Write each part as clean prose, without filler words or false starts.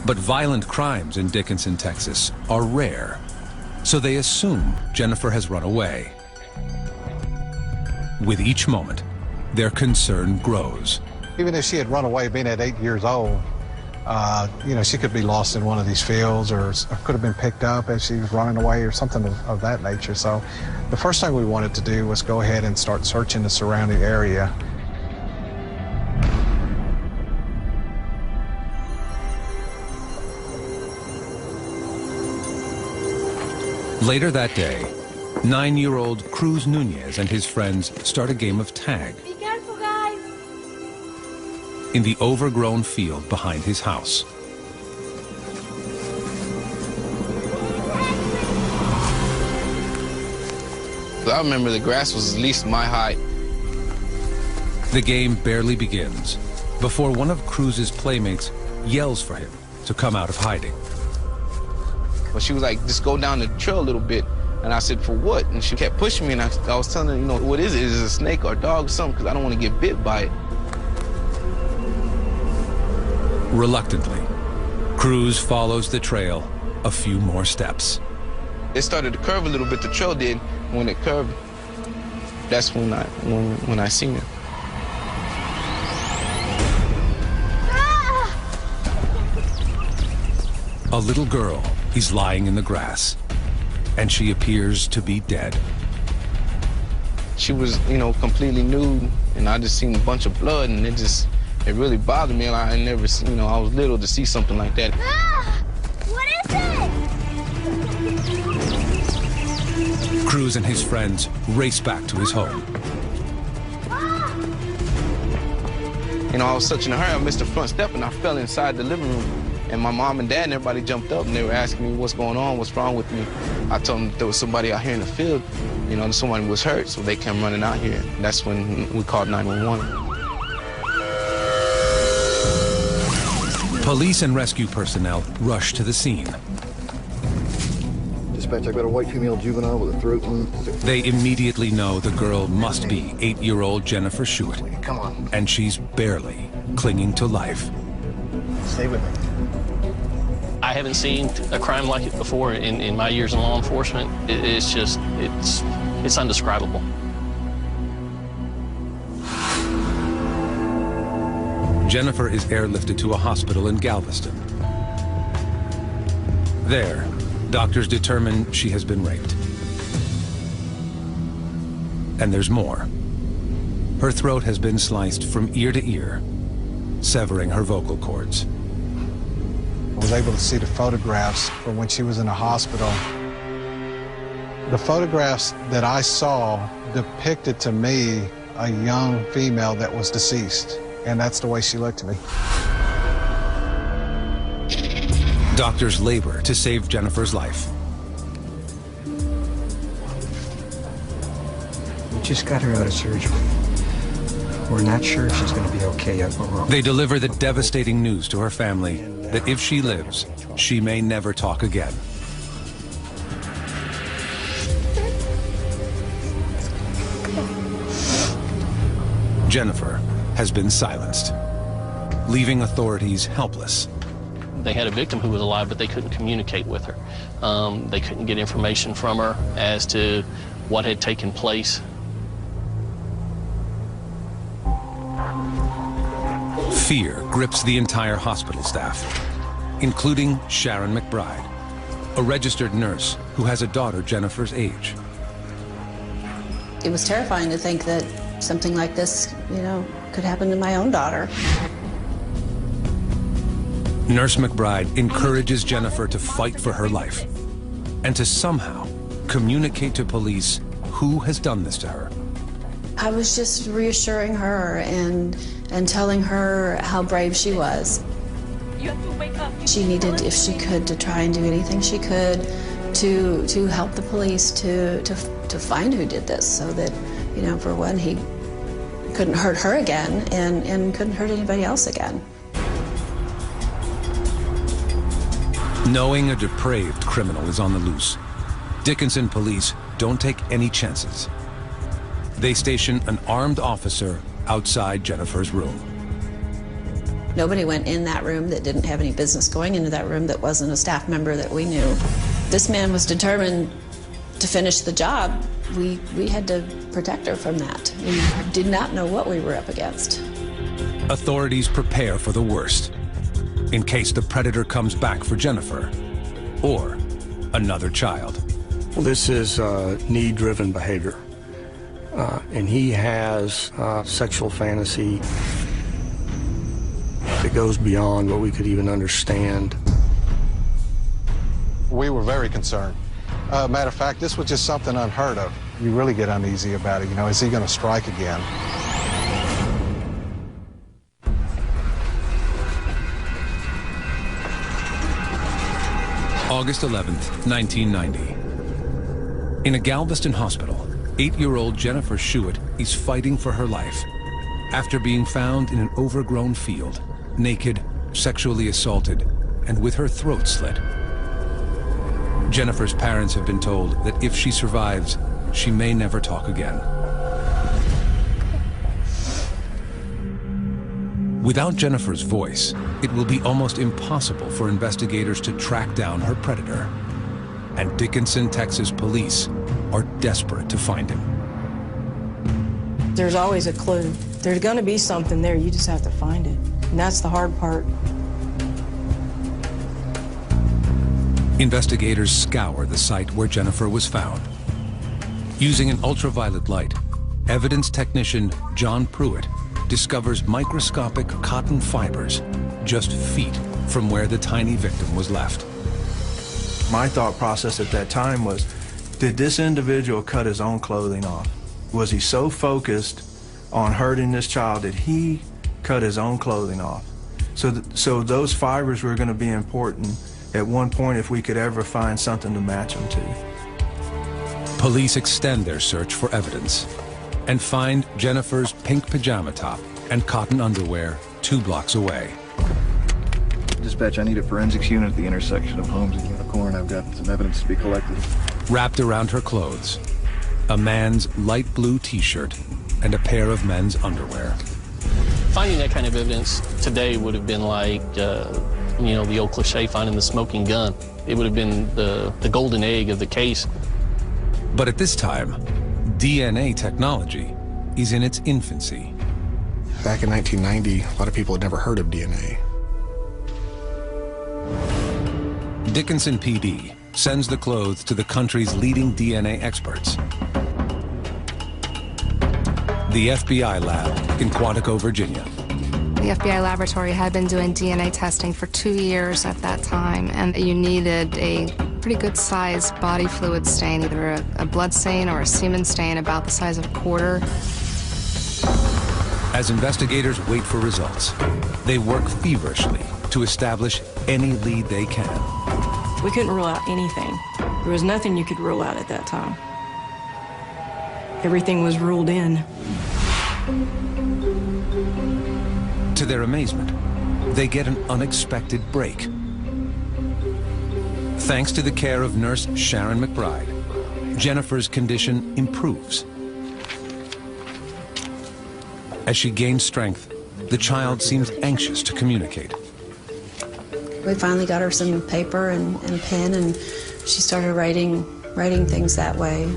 But violent crimes in Dickinson, Texas are rare, so they assume Jennifer has run away. With each moment, their concern grows. Even if she had run away being at 8 years old, you know, she could be lost in one of these fields or could have been picked up as she was running away or something of that nature. So the first thing we wanted to do was go ahead and start searching the surrounding area. Later that day, 9-year-old Cruz Nunez and his friends start a game of tag. Be careful, guys. In the overgrown field behind his house. I remember the grass was at least my height. The game barely begins before one of Cruz's playmates yells for him to come out of hiding. But she was like, just go down the trail a little bit. And I said, for what? And she kept pushing me, and I was telling her, you know, what is it? Is it a snake or a dog or something? Because I don't want to get bit by it. Reluctantly, Cruz follows the trail a few more steps. It started to curve a little bit, the trail did. When it curved, that's when I seen her. A little girl is lying in the grass, and she appears to be dead. She was, you know, completely nude, and I just seen a bunch of blood, and it really bothered me. I never, you know, I was little to see something like that. What is it? Cruz and his friends race back to his home. You know, I was such in a hurry, I missed the front step, and I fell inside the living room. And my mom and dad and everybody jumped up, and they were asking me what's going on, what's wrong with me. I told them that there was somebody out here in the field, you know, somebody was hurt, so they came running out here. That's when we called 911. Police and rescue personnel rush to the scene. Dispatch, I've got a white female juvenile with a throat wound. They immediately know the girl must be 8-year-old Jennifer Schuett. Come on. And she's barely clinging to life. Stay with me. I haven't seen a crime like it before in my years in law enforcement. It's just, it's undescribable. Jennifer is airlifted to a hospital in Galveston. There, doctors determine she has been raped. And there's more. Her throat has been sliced from ear to ear, severing her vocal cords. I was able to see the photographs from when she was in the hospital. The photographs that I saw depicted to me a young female that was deceased, and that's the way she looked to me. Doctors labor to save Jennifer's life. We just got her out of surgery. We're not sure if she's going to be okay yet, but we're... They deliver the devastating news to her family that if she lives, she may never talk again. Jennifer has been silenced, leaving authorities helpless. They had a victim who was alive, but they couldn't communicate with her. They couldn't get information from her as to what had taken place. Fear grips the entire hospital staff, including Sharon McBride, a registered nurse who has a daughter Jennifer's age. It was terrifying to think that something like this, you know, could happen to my own daughter. Nurse McBride encourages Jennifer to fight for her life and to somehow communicate to police who has done this to her. I was just reassuring her and telling her how brave she was. You have to wake up. She needed, if she could, to try and do anything she could to help the police to find who did this, so that, you know, for one, he couldn't hurt her again and couldn't hurt anybody else again. Knowing a depraved criminal is on the loose, Dickinson police don't take any chances. They station an armed officer outside Jennifer's room. Nobody went in that room that didn't have any business going into that room that wasn't a staff member that we knew. This man was determined to finish the job. We had to protect her from that. We did not know what we were up against. Authorities prepare for the worst, in case the predator comes back for Jennifer or another child. Well, this is need-driven behavior, and he has sexual fantasy that goes beyond what we could even understand. We were very concerned. Matter of fact, this was just something unheard of. You really get uneasy about it. You know, is he going to strike again? August 11th, 1990. In a Galveston hospital, 8-year-old Jennifer Schuett is fighting for her life after being found in an overgrown field, naked, sexually assaulted, and with her throat slit. Jennifer's parents have been told that if she survives, she may never talk again. Without Jennifer's voice, it will be almost impossible for investigators to track down her predator. And Dickinson, Texas police are desperate to find him. There's always a clue. There's going to be something there, you just have to find it. And that's the hard part. Investigators scour the site where Jennifer was found. Using an ultraviolet light, evidence technician John Pruitt discovers microscopic cotton fibers just feet from where the tiny victim was left. My thought process at that time was, did this individual cut his own clothing off? Was he so focused on hurting this child that he cut his own clothing off? So those fibers were going to be important at one point if we could ever find something to match them to. Police extend their search for evidence and find Jennifer's pink pajama top and cotton underwear 2 blocks away. Dispatch, I need a forensics unit at the intersection of Holmes and Unicorn. I've got some evidence to be collected. Wrapped around her clothes, a man's light blue t-shirt and a pair of men's underwear. Finding that kind of evidence today would have been like, you know, the old cliche, finding the smoking gun. It would have been the golden egg of the case. But at this time, DNA technology is in its infancy. Back in 1990, a lot of people had never heard of DNA. Dickinson PD sends the clothes to the country's leading DNA experts. The FBI lab in Quantico, Virginia. The FBI laboratory had been doing DNA testing for 2 years at that time, and you needed a pretty good sized body fluid stain, either a blood stain or a semen stain about the size of a quarter. As investigators wait for results, they work feverishly to establish any lead they can. We couldn't rule out anything. There was nothing you could rule out at that time. Everything was ruled in. To their amazement, they get an unexpected break. Thanks to the care of nurse Sharon McBride, Jennifer's condition improves. As she gains strength, the child seems anxious to communicate. We finally got her some paper and pen, and she started writing things that way.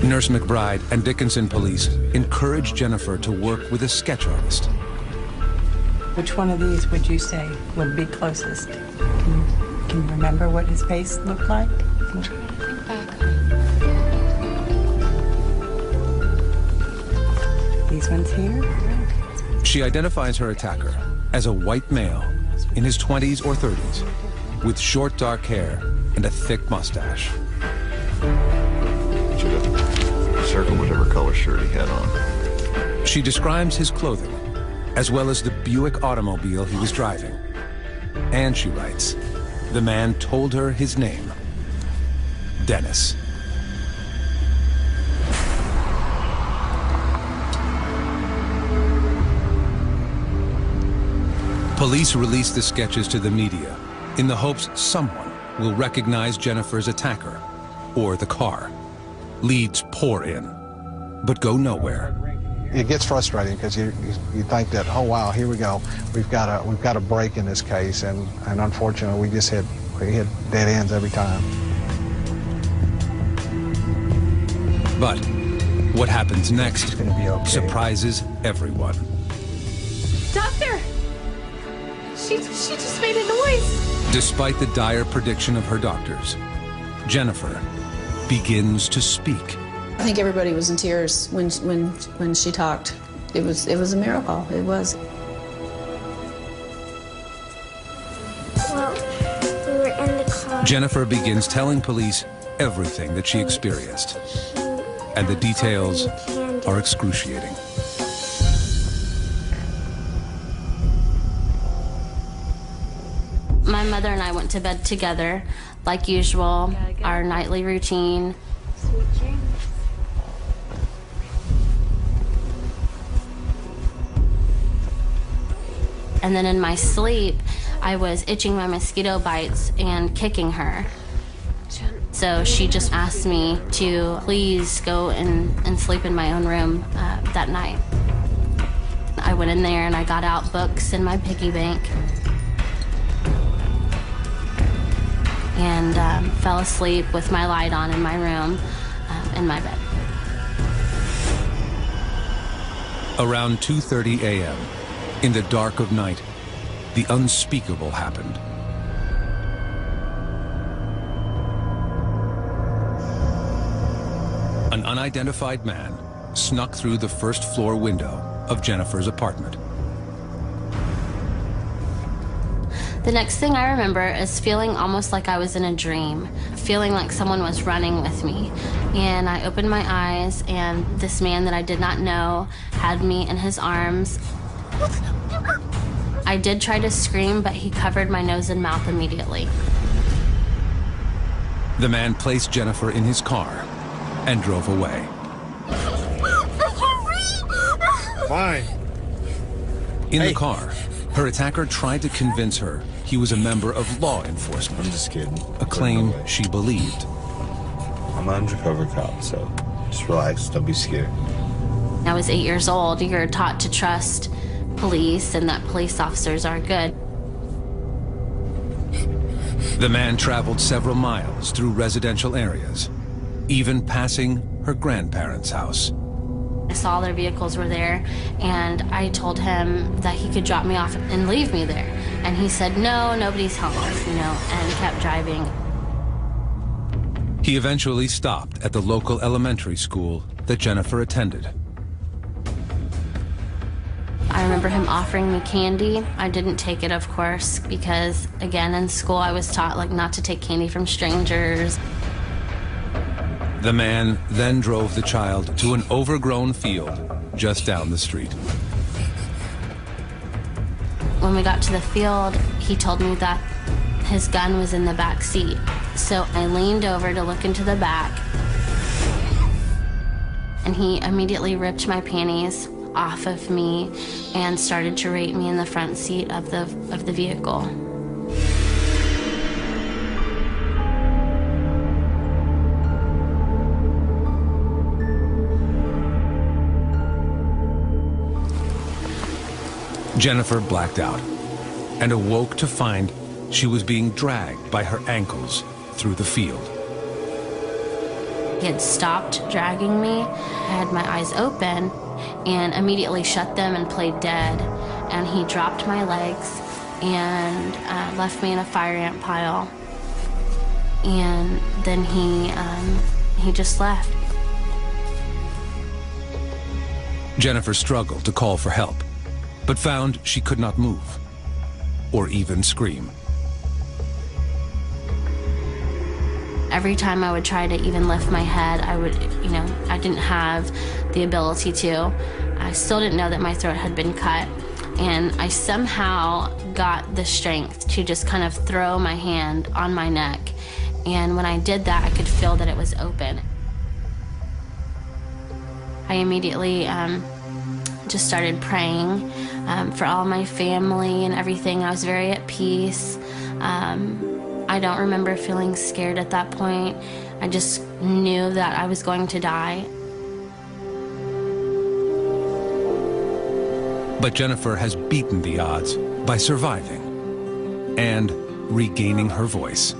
Nurse McBride and Dickinson police encourage Jennifer to work with a sketch artist. Which one of these would you say would be closest? Can you remember what his face looked like? These ones here? She identifies her attacker as a white male in his 20s or 30s with short dark hair and a thick mustache. Should have circled whatever color shirt he had on. She describes his clothing as well as the Buick automobile he was driving. And she writes, the man told her his name, Dennis. Police release the sketches to the media in the hopes someone will recognize Jennifer's attacker or the car. Leads pour in, but go nowhere. it gets frustrating because you think that, oh wow, here we go, we've got a break in this case, and unfortunately we hit dead ends every time. But what happens next She's gonna be okay. surprises everyone. Doctor! She just made a noise. Despite the dire prediction of her doctors, Jennifer begins to speak. I think everybody was in tears when she talked. It was a miracle. It was. Well, we were in the car. Jennifer begins telling police everything that she experienced, and the details are excruciating. My mother and I went to bed together, like usual, our nightly routine. Sweet dreams. And then in my sleep, I was itching my mosquito bites and kicking her. So she just asked me to please go and sleep in my own room that night. I went in there and I got out books in my piggy bank and fell asleep with my light on in my room, in my bed. Around 2:30 a.m., in the dark of night, the unspeakable happened. An unidentified man snuck through the first-floor window of Jennifer's apartment. The next thing I remember is feeling almost like I was in a dream, feeling like someone was running with me. And I opened my eyes, and this man that I did not know had me in his arms. I did try to scream, but he covered my nose and mouth immediately. The man placed Jennifer in his car and drove away. Fine. In the car, her attacker tried to convince her he was a member of law enforcement. I'm just kidding. A claim she believed. I'm an undercover cop, so just relax, don't be scared. I was 8 years old. You're taught to trust police and that police officers are good. The man traveled several miles through residential areas, even passing her grandparents' house. I saw their vehicles were there, and I told him that he could drop me off and leave me there. And he said, no, nobody's home, and kept driving. He eventually stopped at the local elementary school that Jennifer attended. I remember him offering me candy. I didn't take it, of course, because, again, in school I was taught, not to take candy from strangers. The man then drove the child to an overgrown field just down the street. When we got to the field, he told me that his gun was in the back seat. So I leaned over to look into the back, and he immediately ripped my panties off of me and started to rape me in the front seat of the vehicle. Jennifer blacked out and awoke to find she was being dragged by her ankles through the field. He had stopped dragging me. I had my eyes open and immediately shut them and played dead. And he dropped my legs and left me in a fire ant pile. And then he just left. Jennifer struggled to call for help, but found she could not move or even scream. Every time I would try to even lift my head, I didn't have the ability to. I still didn't know that my throat had been cut. And I somehow got the strength to just kind of throw my hand on my neck. And when I did that, I could feel that it was open. I immediately just started praying for all my family and everything. I was very at peace. I don't remember feeling scared at that point. I just knew that I was going to die. But Jennifer has beaten the odds by surviving and regaining her voice.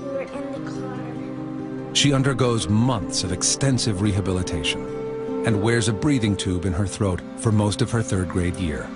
She undergoes months of extensive rehabilitation and wears a breathing tube in her throat for most of her third grade year.